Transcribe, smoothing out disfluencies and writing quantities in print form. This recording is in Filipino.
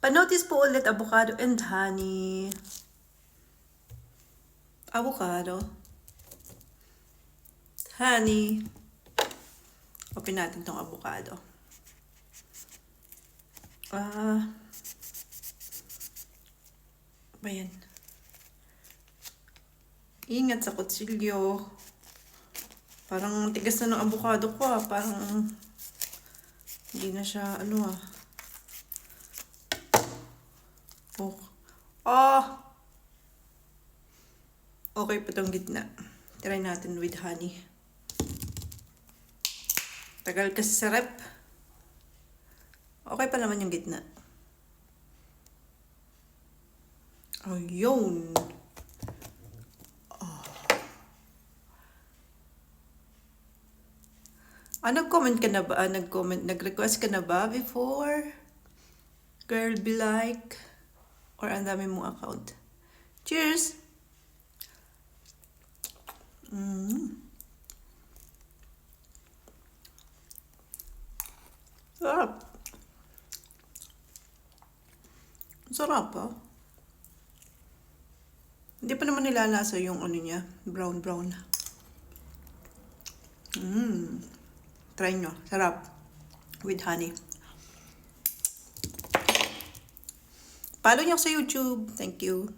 Pa-notice po ulit, avocado and honey. Avocado. Honey. Open natin tong avocado. Ba yan? Ingat sa kutsilyo. Parang tigas na ng avocado ko ah. Parang hindi na siya Oh. Okay pa tong gitna. Try natin with honey. Tagal kasi sa rep. Okay pa naman yung gitna. Ayun. Nag-comment ka na ba? Nag-request ka na ba before? Girl be like? Or ang dami mong account? Cheers! Sarap. Sarap ah. Hindi pa naman nilalasa yung niya. Brown. Try nyo. Sarap. With honey. Follow nyo sa YouTube. Thank you.